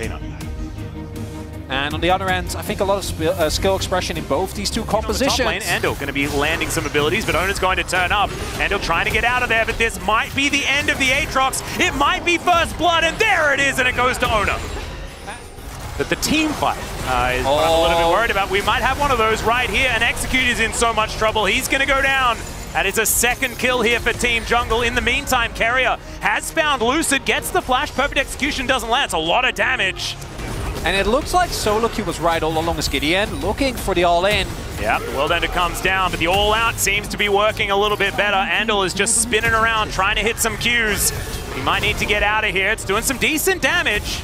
Peanut. And on the other end, I think a lot of skill expression in both these two compositions. Top lane, Andal going to be landing some abilities, but Ona's going to turn up. Andal trying to get out of there, but this might be the end of the Aatrox. It might be first blood, and there it is, and it goes to Ona. But the team fight is what I'm a little bit worried about. We might have one of those right here, and Execute is in so much trouble. He's going to go down. And it's a second kill here for Team Jungle. In the meantime, Carrier has found Lucid, gets the flash. Perfect execution doesn't land. It's a lot of damage. And it looks like Solo Q was right all along as Gideon, looking for the all-in. Yeah, the World Ender comes down, but the all-out seems to be working a little bit better. Andal is just spinning around, trying to hit some Qs. He might need to get out of here. It's doing some decent damage.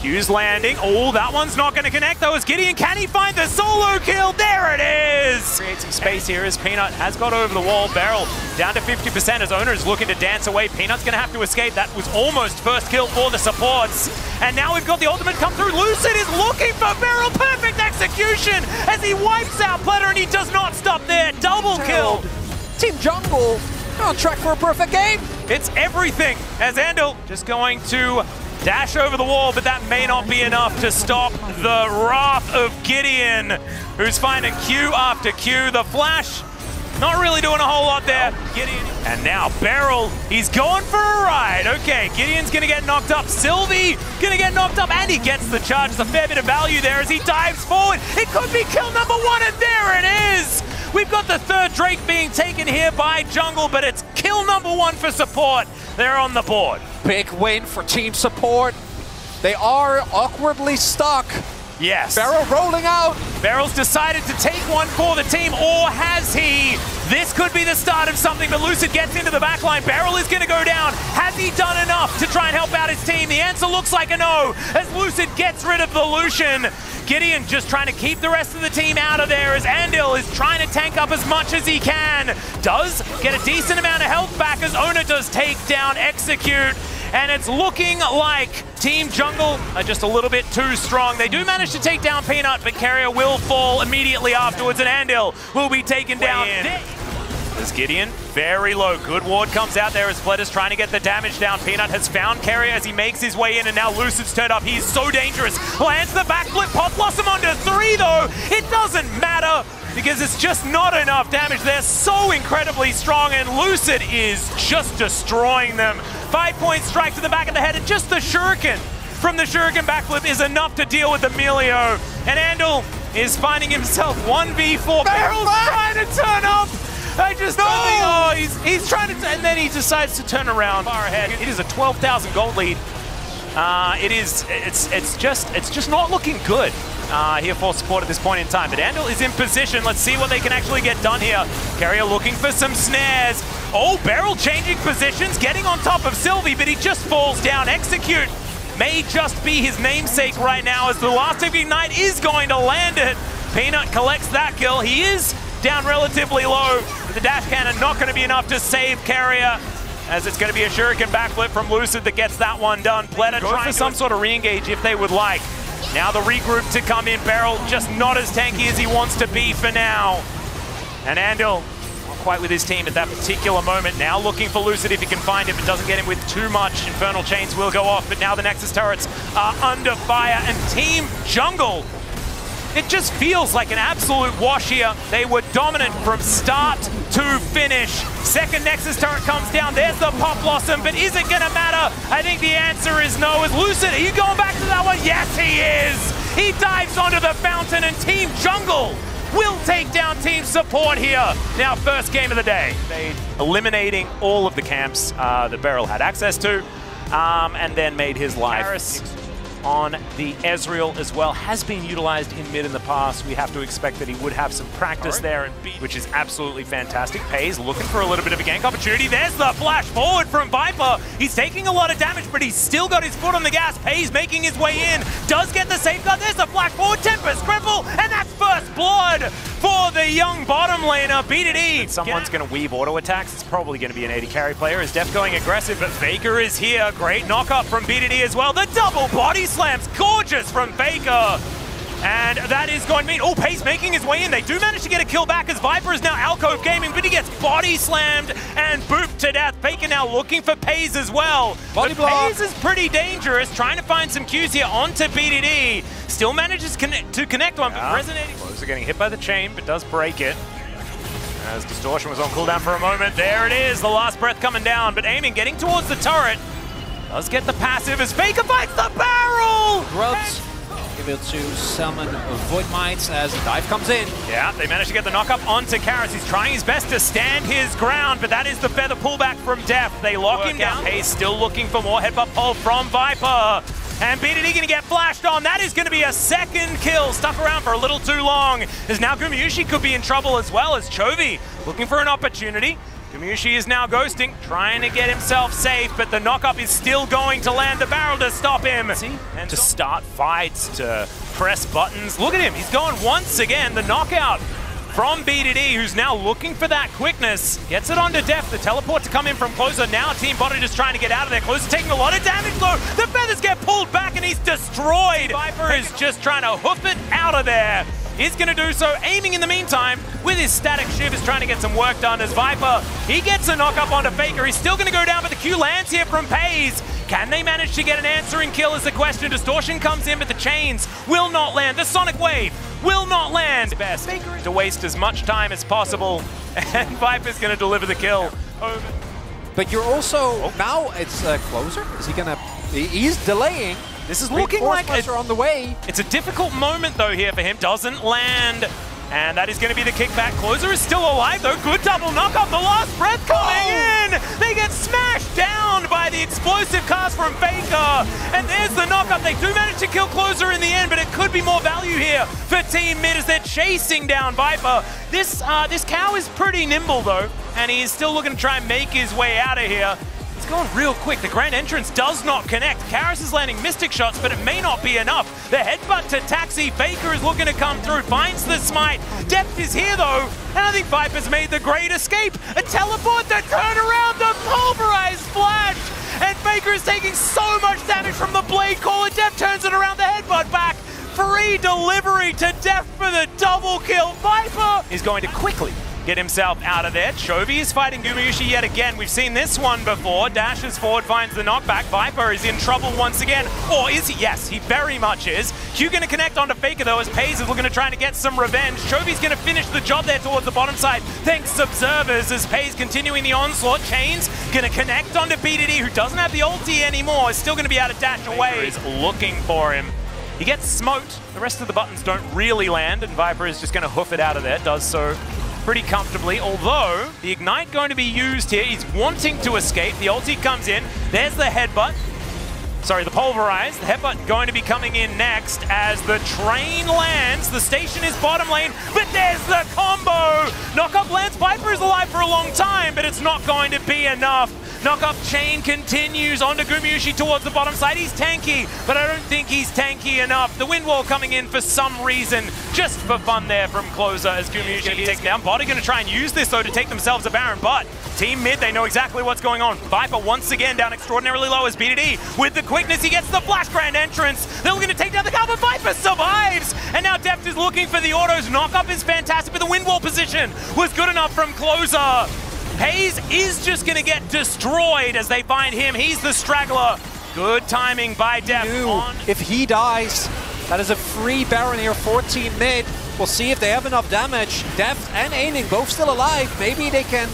Q's landing. Oh, that one's not going to connect though. As Gideon, can he find the solo kill? There it is! Create some space here as Peanut has got over the wall. Beryl down to 50% as Owner is looking to dance away. Peanut's going to have to escape. That was almost first kill for the supports. And now we've got the ultimate come through. Lucid is looking for Beryl. Perfect execution as he wipes out Pletter, and he does not stop there. Double kill. Team Jungle on track for a perfect game. It's everything as Andal just going to dash over the wall, but that may not be enough to stop the wrath of Gideon, who's finding Q after Q. The flash, not really doing a whole lot there. Gideon. And now Beryl, he's going for a ride. Okay, Gideon's gonna get knocked up. Sylvie gonna get knocked up, and he gets the charge. There's a fair bit of value there as he dives forward. It could be kill number one, and there it is. We've got the third Drake being taken here by Jungle, but it's kill number one for support. They're on the board. Big win for Team Support. They are awkwardly stuck. Yes. Beryl rolling out. Beryl's decided to take one for the team, or has he? This could be the start of something, but Lucid gets into the backline. Beryl is going to go down. Has he done enough to try and help out his team? The answer looks like a no, as Lucid gets rid of the Lucian. Gideon just trying to keep the rest of the team out of there as Andal is trying to tank up as much as he can. Does get a decent amount of health back as Ona does take down Execute. And it's looking like Team Jungle are just a little bit too strong. They do manage to take down Peanut, but Carrier will fall immediately afterwards, and Andal will be taken down. As Gideon, very low. Good ward comes out there as Fletter's trying to get the damage down. Peanut has found Carrier as he makes his way in, and now Lucid's turned up. He's so dangerous. Lands the backflip. Pop Blossom onto 3, though. It doesn't matter because it's just not enough damage. They're so incredibly strong, and Lucid is just destroying them. 5-point strike to the back of the head, and just the shuriken from the shuriken backflip is enough to deal with Emilio. And Andal is finding himself 1v4. Beryl's trying to turn up. I just don't think, oh, he's trying to, and then he decides to turn around far ahead. It is a 12,000 gold lead. It's just not looking good here for support at this point in time. But Andal is in position. Let's see what they can actually get done here. Carrier looking for some snares. Oh, Beryl changing positions, getting on top of Sylvie, but he just falls down. Execute may just be his namesake right now, as the last of Ignite is going to land it. Peanut collects that kill. He is down relatively low, but the dash cannon not going to be enough to save Carrier, as it's going to be a shuriken backflip from Lucid that gets that one done. Pletter trying for some sort of re-engage if they would like. Now the regroup to come in. Beryl just not as tanky as he wants to be for now. And Andal not quite with his team at that particular moment. Now looking for Lucid if he can find him, but doesn't get him with too much. Infernal Chains will go off, but now the Nexus turrets are under fire, and Team Jungle, it just feels like an absolute wash here. They were dominant from start to finish. Second Nexus turret comes down. There's the Pop Blossom, but is it gonna matter? I think the answer is no. Is Lucid, are you going back to that one? Yes, he is. He dives onto the fountain, and Team Jungle will take down Team Support here. Now, first game of the day. They eliminating all of the camps that Beryl had access to, and then made his life. Harris on the Ezreal as well has been utilized in mid in the past. We have to expect that he would have some practice there, and which is absolutely fantastic. Pays looking for a little bit of a gank opportunity. There's the flash forward from Viper. He's taking a lot of damage, but he's still got his foot on the gas. Pays making his way in. Does get the safeguard. There's the flash forward. Tempest, Cripple, and that's first blood for the young bottom laner. BDD. Someone's going to weave auto attacks. It's probably going to be an AD carry player. Is Def going aggressive, but Faker is here. Great knock up from BDD as well. The double body slams, gorgeous from Faker. And that is going to mean, oh, Pace making his way in. They do manage to get a kill back as Viper is now Alcove Gaming, but he gets body slammed and booped to death. Faker now looking for Pace as well. Body but block. Pace is pretty dangerous, trying to find some Qs here onto BDD. Still manages to connect one, but resonating. Closer getting hit by the chain, but does break it. As Distortion was on cooldown for a moment. There it is, the last breath coming down, but aiming, getting towards the turret. Does get the passive as Faker fights the barrel! Grubs able to summon Void Mites as the dive comes in. Yeah, they managed to get the knock-up onto Karras. He's trying his best to stand his ground, but that is the feather pullback from Def. They lock him down. He's still looking for more headbutt pull from Viper. And BDD gonna get flashed on. That is gonna be a second kill. Stuck around for a little too long. As now Gumayusi could be in trouble as well as Chovy looking for an opportunity. Gumayusi is now ghosting, trying to get himself safe, but the knock-up is still going to land the barrel to stop him. And to start fights, to press buttons. Look at him, he's going once again. The knockout from BDD, who's now looking for that quickness. Gets it onto Def, the teleport to come in from Closer. Now Team Body just trying to get out of there. Closer taking a lot of damage though. The feathers get pulled back and he's destroyed. Viper is just trying to hoof it out of there. He's going to do so, aiming in the meantime with his static shiv, is trying to get some work done as Viper. He gets a knock up onto Faker. He's still going to go down, but the Q lands here from Paze. Can they manage to get an answering kill is the question. Distortion comes in, but the chains will not land. The Sonic Wave will not land. Best to waste as much time as possible, and Viper's going to deliver the kill. But you're also, now it's Closer. Is he going to, he's delaying. This is looking like on the way. It's a difficult moment though here for him. Doesn't land. And that is going to be the kickback. Closer is still alive though. Good double knock off. The last breath coming in. They get smashed down by the explosive cast from Faker. And there's the knock up. They do manage to kill Closer in the end, but it could be more value here for Team Mid as they're chasing down Viper. This cow is pretty nimble though, and he is still looking to try and make his way out of here. It's going real quick. The grand entrance does not connect. Karras is landing mystic shots, but it may not be enough. The headbutt to Taxi. Faker is looking to come through, finds the smite. Depth is here though, and I think Viper's made the great escape. A teleport to turn around the pulverized flash, and Faker is taking so much damage from the blade caller. Depth turns it around, the headbutt back. Free delivery to Def for the double kill. Viper is going to quickly get himself out of there. Chovy is fighting Gumayusi yet again. We've seen this one before. Dashes forward, finds the knockback. Viper is in trouble once again. Or is he? Yes, he very much is. Q going to connect onto Faker though as Paze is looking to try to get some revenge. Chovy's going to finish the job there towards the bottom side. Thanks Observers as Paze continuing the onslaught. Chains going to connect onto BDD who doesn't have the ulti anymore. Is still going to be able to dash away. Faker is looking for him. He gets smoked. The rest of the buttons don't really land and Viper is just going to hoof it out of there. Does so pretty comfortably, although the Ignite going to be used here. He's wanting to escape. The ulti comes in. There's the headbutt. Sorry, the Pulverize. The headbutt going to be coming in next as the train lands. The station is bottom lane, but there's the combo! Knock-up lands. Viper is alive for a long time, but it's not going to be enough. Knock-up chain continues onto Gumayusi towards the bottom side. He's tanky, but I don't think he's tanky enough. The wind wall coming in for some reason, just for fun there from Closer as Gumayusi gets taken down. Body going to try and use this though to take themselves a Baron, but Team Mid, they know exactly what's going on. Viper once again down extraordinarily low as BDD. With the quickness, he gets the flash grand entrance. They're looking to take down the cover. Viper survives, and now Deft is looking for the autos. Knock-up is fantastic, but the wind wall position was good enough from Closer. Hayes is just going to get destroyed as they find him. He's the straggler. Good timing by Def. If he dies, that is a free Baron here for Team Mid. We'll see if they have enough damage. Def and Aining both still alive. Maybe they can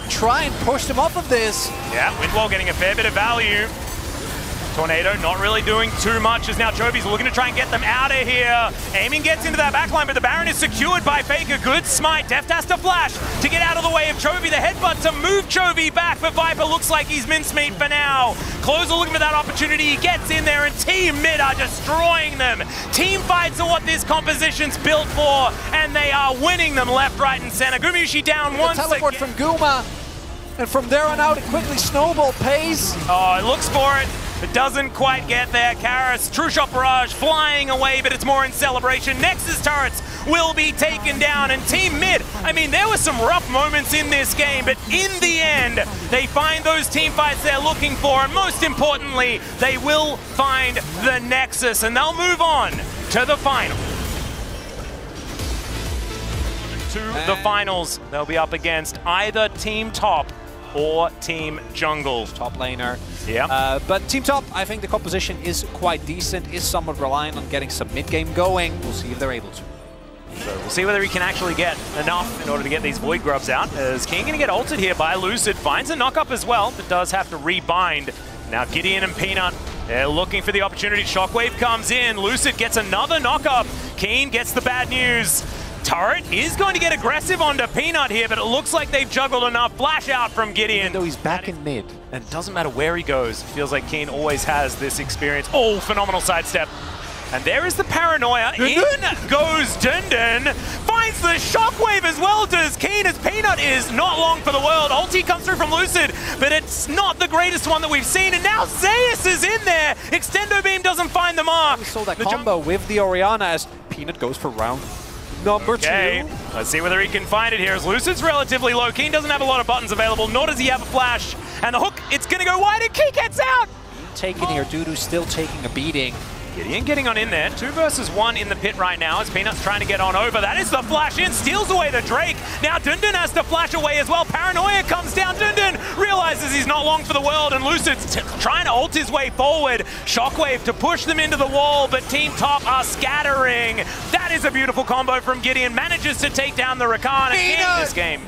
try and push them off of this. Yeah, Windwall getting a fair bit of value. Tornado not really doing too much as now Chovy's looking to try and get them out of here. Aiming gets into that backline, but the Baron is secured by Faker. Good smite. Deft has to flash to get out of the way of Chovy. The headbutt to move Chovy back, but Viper looks like he's mincemeat for now. Closer looking for that opportunity. He gets in there, and Team Mid are destroying them. Team fights are what this composition's built for, and they are winning them left, right, and center. Gumayusi down once again. Teleport from Guma, and from there on out, it quickly snowball Pace. Oh, it looks for it. It doesn't quite get there. Karras, True Shot Barrage flying away, but it's more in celebration. Nexus turrets will be taken down, and Team Mid, I mean, there were some rough moments in this game, but in the end, they find those team fights they're looking for, and most importantly, they will find the Nexus, and they'll move on to the final. to the finals. They'll be up against either Team Top or Team Jungle. Top laner. Yeah. But Team Top, I think the composition is quite decent, is somewhat reliant on getting some mid-game going. We'll see if they're able to. So we'll see whether he can actually get enough in order to get these Void Grubs out. As King gonna get ulted here by Lucid, finds a knock-up as well, but does have to rebind. Now Gideon and Peanut, they're looking for the opportunity. Shockwave comes in, Lucid gets another knock-up. Keen gets the bad news. Turret is going to get aggressive onto Peanut here, but it looks like they've juggled enough. Flash out from Gideon. Even though he's back in mid. And it doesn't matter where he goes. It feels like Keen always has this experience. Oh, phenomenal sidestep. And there is the paranoia. In goes Dundun. Finds the shockwave as well, does Keen, as Peanut is not long for the world. Ulti comes through from Lucid, but it's not the greatest one that we've seen. And now Zeus is in there. Extendo Beam doesn't find the mark. We saw that combo with the Orianna as Peanut goes for round number 2. Let's see whether he can find it here, as Lucid's relatively low. Keen doesn't have a lot of buttons available, nor does he have a flash. And the hook, it's going to go wide, and Keen gets out! Taken here, Dudu's still taking a beating. Gideon getting on in there. 2 versus 1 in the pit right now as Peanut's trying to get on over. That is the flash in, steals away the Drake. Now Dundun has to flash away as well. Paranoia comes down. Dundun realizes he's not long for the world, and Lucid's trying to ult his way forward. Shockwave to push them into the wall, but Team Top are scattering. That is a beautiful combo from Gideon. Manages to take down the Rakan and in this game.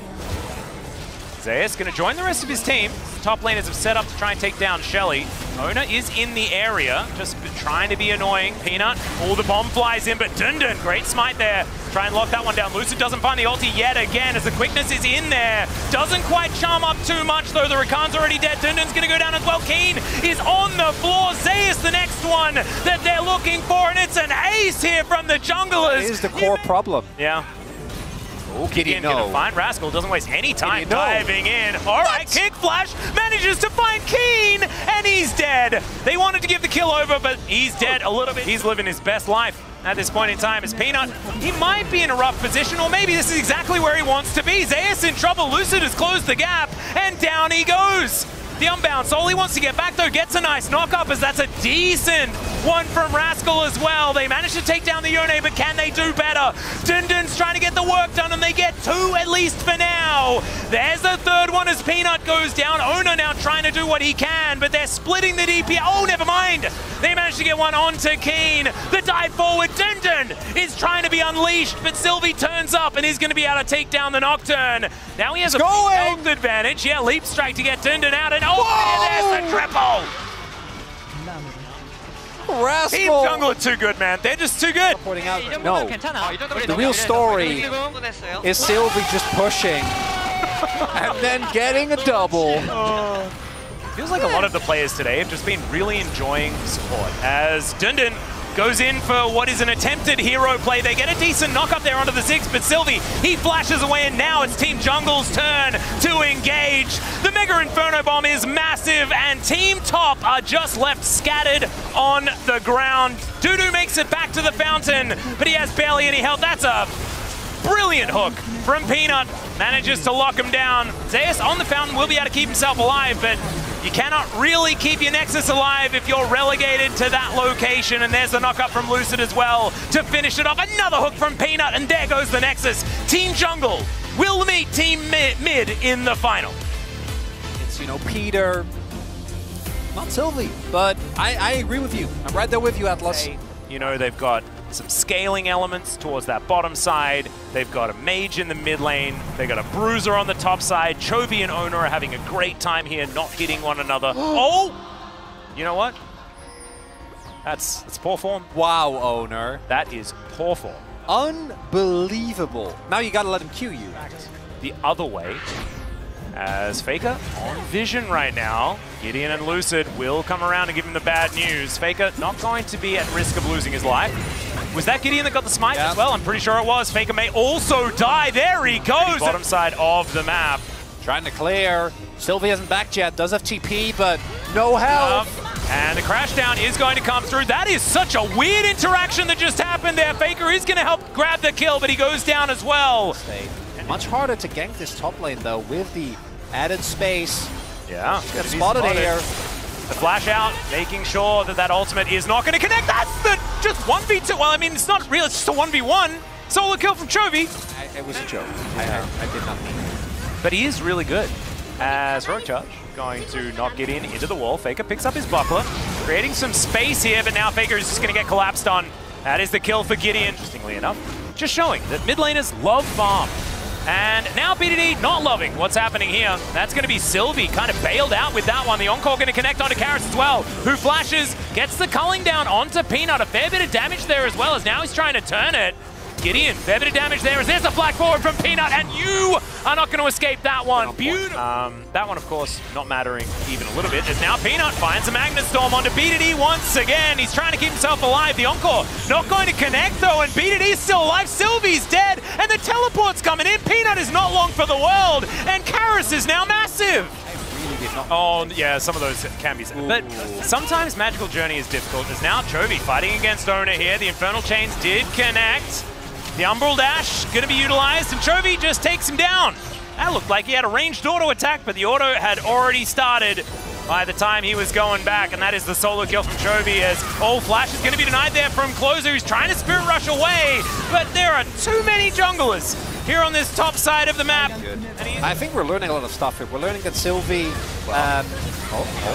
Zeus going to join the rest of his team. Top laners have set up to try and take down Shelly. Ona is in the area, just trying to be annoying. Peanut, all the bomb flies in, but Dundun, great smite there. Try and lock that one down. Lucid doesn't find the ulti yet again as the quickness is in there. Doesn't quite charm up too much though. The Rakan's already dead. Dundun's going to go down as well. Keen is on the floor. Zeus the next one that they're looking for, and it's an ace here from the junglers. It is the core problem. Yeah. Oh, Gideon gonna find Rascal, doesn't waste any time diving in. All right, kick flash, manages to find Keen, and he's dead. They wanted to give the kill over, but he's dead a little bit. He's living his best life at this point in time as Peanut. He might be in a rough position, or maybe this is exactly where he wants to be. Zeus in trouble, Lucid has closed the gap, and down he goes. The unbounce, all he wants to get back though, gets a nice knock-up as that's a decent one from Rascal as well. They managed to take down the Yone, but can they do better? Dundun's trying to get the work done, and they get 2 at least for now. There's the third one as Peanut goes down. Ona now trying to do what he can, but they're splitting the DP. Oh, never mind. They managed to get one onto Keen. The dive forward, Dundun is trying to be unleashed, but Sylvie turns up and is going to be able to take down the Nocturne. Now he has a health advantage. Yeah, leap strike to get Dundun out, and oh, there's the triple. Rascal. Team Jungle are too good, man. They're just too good. No, the real story is Sylvie just pushing and then getting a double. Feels like a lot of the players today have just been really enjoying support as Dundun goes in for what is an attempted hero play. They get a decent knock up there onto the 6, but Sylvie, he flashes away, and now it's Team Jungle's turn to engage. The Mega Inferno Bomb is massive, and Team Top are just left scattered on the ground. Dudu makes it back to the fountain, but he has barely any health. That's a brilliant hook from Peanut. Manages to lock him down. Zeus on the fountain will be able to keep himself alive, but you cannot really keep your Nexus alive if you're relegated to that location. And there's the knock-up from Lucid as well to finish it off. Another hook from Peanut, and there goes the Nexus. Team Jungle will meet Team Mid in the final. It's, you know, Peter, not Sylvie, but I agree with you. I'm right there with you, Atlas. You know, they've got some scaling elements towards that bottom side. They've got a mage in the mid lane. They've got a bruiser on the top side. Chovy and Ona are having a great time here, not hitting one another. Oh! You know what? That's poor form. Wow, Ona. That is poor form. Unbelievable. Now you gotta let him Q you. The other way, as Faker on vision right now. Gideon and Lucid will come around and give him the bad news. Faker not going to be at risk of losing his life. Was that Gideon that got the smite as well? I'm pretty sure it was. Faker may also die. There he goes. Bottom side of the map. Trying to clear. Sylvie hasn't backed yet. Does have TP, but no health. And the crash down is going to come through. That is such a weird interaction that just happened there. Faker is going to help grab the kill, but he goes down as well. Much harder to gank this top lane, though, with the added space. Yeah. Got spotted here. The flash out, making sure that that ultimate is not going to connect. That's the just 1v2. Well, I mean, it's not real. It's just a 1v1. Solo kill from Chovy. It was a joke. I did not mean it. But he is really good. As Heroic Charge going to knock Gideon into the wall. Faker picks up his buckler, creating some space here, but now Faker is just going to get collapsed on. That is the kill for Gideon, interestingly enough. Just showing that mid laners love farm. And now BDD not loving what's happening here. That's going to be Sylvie kind of bailed out with that one. The Encore going to connect onto Karis as well, who flashes, gets the culling down onto Peanut. A fair bit of damage there as well, as now he's trying to turn it. Gideon, fair bit of damage there, as there's a flag forward from Peanut, and you are not going to escape that one. Beautiful. That one, of course, not mattering even a little bit, as now Peanut finds a Magnet Storm onto BDD once again. He's trying to keep himself alive. The Encore not going to connect, though, and BDD is still alive. Sylvie's dead, and the teleport's coming in. Peanut is not long for the world, and Karis is now massive. Oh, yeah, some of those can be said. But sometimes Magical Journey is difficult. There's now Chovy fighting against Owner here. The Infernal Chains did connect. The Umbral Dash going to be utilized, and Chovy just takes him down. That looked like he had a ranged auto attack, but the auto had already started by the time he was going back, and that is the solo kill from Chovy, as Flash is going to be denied there from Closer, who's trying to Spirit Rush away, but there are too many junglers here on this top side of the map. I think we're learning a lot of stuff here. We're learning that Sylvie...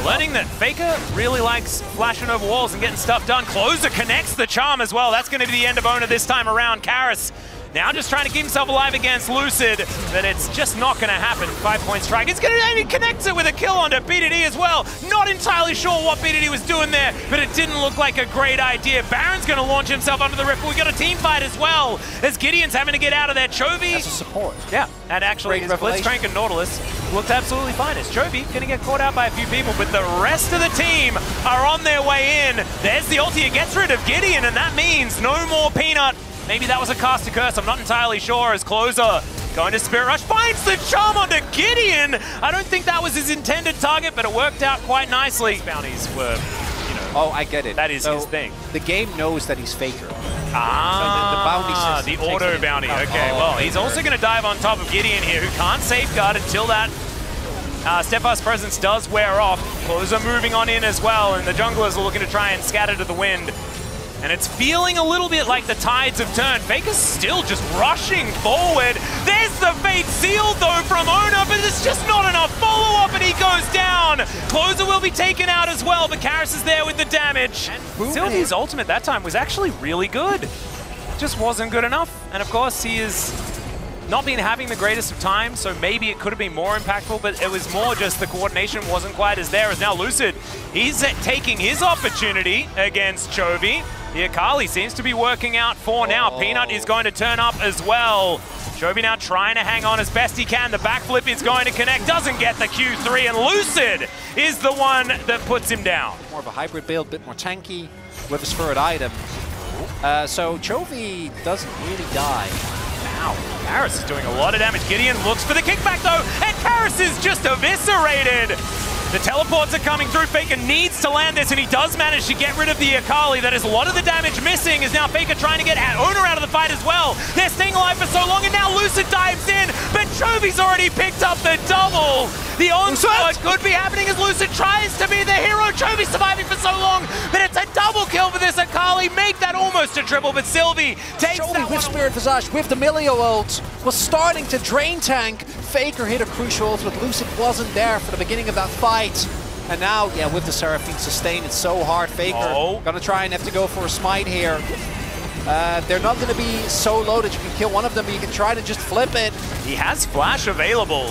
learning that Faker really likes flashing over walls and getting stuff done. Closer connects the charm as well. That's going to be the end of Owner this time around. Karis now just trying to keep himself alive against Lucid, but it's just not going to happen. 5-point strike. It's going to even connect it with a kill onto BDD as well. Not entirely sure what BDD was doing there, but it didn't look like a great idea. Baron's going to launch himself under the ripple. We got a team fight as well, as Gideon's having to get out of there. Chovy. As a support. Yeah, and actually his Blitzcrank and Nautilus looked absolutely fine. As Chovy going to get caught out by a few people, but the rest of the team are on their way in. There's the ulti. It gets rid of Gideon, and that means no more Peanut. Maybe that was a cast to curse, I'm not entirely sure, as Closer going to Spirit Rush, finds the charm onto Gideon! I don't think that was his intended target, but it worked out quite nicely. Bounties were, you know... Oh, I get it. That is his thing. The game knows that he's Faker. Ah, so the auto bounty. Okay, well, he's also going to dive on top of Gideon here, who can't safeguard until that Steadfast Presence does wear off. Closer moving on in as well, and the junglers are looking to try and scatter to the wind. And it's feeling a little bit like the tides have turned. Faker's still just rushing forward. There's the Fate Seal, though, from Owner, but it's just not enough follow-up, and he goes down. Closer will be taken out as well, but Karis is there with the damage. Sylvie's ultimate that time was actually really good. Just wasn't good enough. And of course, he is not been having the greatest of times, so maybe it could have been more impactful, but it was more just the coordination wasn't quite as there as now Lucid. He's taking his opportunity against Chovy. The Akali seems to be working out for now. Peanut is going to turn up as well. Chovy now trying to hang on as best he can. The backflip is going to connect, doesn't get the Q3, and Lucid is the one that puts him down. More of a hybrid build, bit more tanky with his third item. So Chovy doesn't really die. Wow, Karis is doing a lot of damage. Gideon looks for the kickback though, and Karis is just eviscerated. The teleports are coming through. Faker needs to land this, and he does manage to get rid of the Akali. That is a lot of the damage missing, as now Faker trying to get Owner out of the fight as well. They're staying alive for so long, and now Lucid dives in, but Chovy's already picked up the double. The onslaught could be happening as Lucid tries to be the hero. Chovy surviving for so long, but it's a double kill for this Akali. Make that almost a triple, but Sylvie takes that with Spirit Visage, with the Milio ult, was starting to drain tank. Faker hit a crucial ult, but Lucid wasn't there for the beginning of that fight. And now, yeah, with the Seraphine sustain, it's so hard. Faker gonna try and have to go for a smite here. They're not gonna be so low that you can kill one of them, but you can try to just flip it. He has Flash available.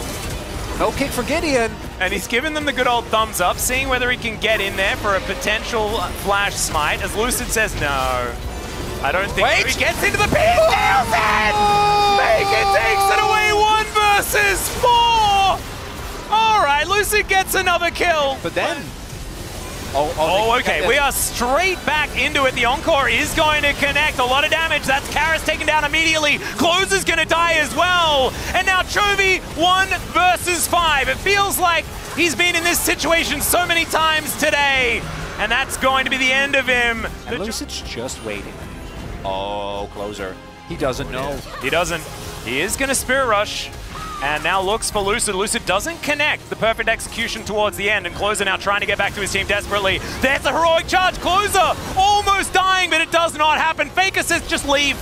No kick for Gideon. And he's giving them the good old thumbs up, seeing whether he can get in there for a potential Flash smite, as Lucid says no. I don't think he gets into the pit. Nails it! Faker takes it away, 1 versus 4! All right, Lucid gets another kill. But then... okay, we are straight back into it. The Encore is going to connect. A lot of damage. That's Karis taken down immediately. Closer's going to die as well. And now Chovy, 1 versus 5. It feels like he's been in this situation so many times today. And that's going to be the end of him. And Lucid's just waiting. Oh, Closer. He doesn't know. He doesn't. He is going to Spirit Rush. And now looks for Lucid. Lucid doesn't connect. The perfect execution towards the end. And Closer now trying to get back to his team desperately. There's a heroic charge. Closer almost dying, but it does not happen. Faker says just leave.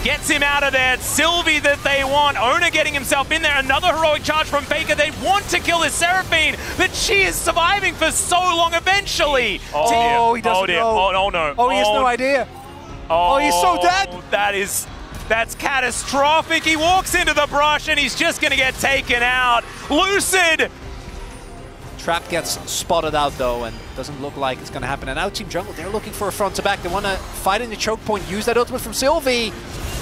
gets him out of there. Sylvie that they want. Ona getting himself in there. Another heroic charge from Faker. They want to kill this Seraphine, but she is surviving for so long eventually. Oh, he doesn't know. Oh, no. Oh, he has no idea. Oh, he's so dead. That's catastrophic. He walks into the brush and he's just going to get taken out. Lucid. Trap gets spotted out though, and doesn't look like it's going to happen. And now Team Jungle, they're looking for a front to back. They want to fight in the choke point, use that ultimate from Sylvie.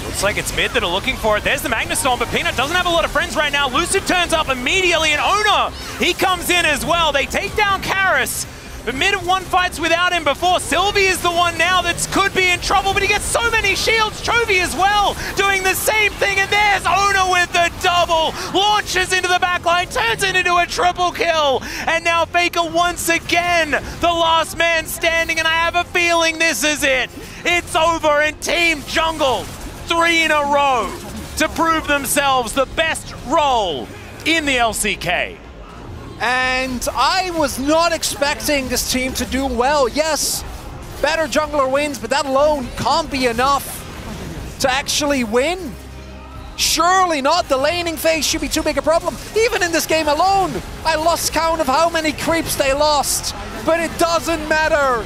Looks like it's mid that are looking for it. There's the Magnustorm, but Peanut doesn't have a lot of friends right now. Lucid turns up immediately, and Ona, he comes in as well. They take down Karis. But mid one fights without him before. Sylvie is the one now that could be in trouble, but he gets so many shields. Chovy as well, doing the same thing, and there's Ona with the double. Launches into the backline, turns it into a triple kill. And now Faker once again, the last man standing, and I have a feeling this is it. It's over, and Team Jungle, 3 in a row to prove themselves the best role in the LCK. And I was not expecting this team to do well. Yes, better jungler wins, but that alone can't be enough to actually win. Surely not. The laning phase should be too big a problem. Even in this game alone, I lost count of how many creeps they lost, but it doesn't matter.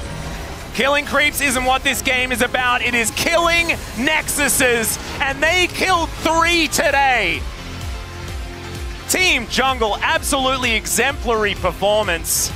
Killing creeps isn't what this game is about. It is killing Nexuses, and they killed 3 today. Team Jungle, absolutely exemplary performance.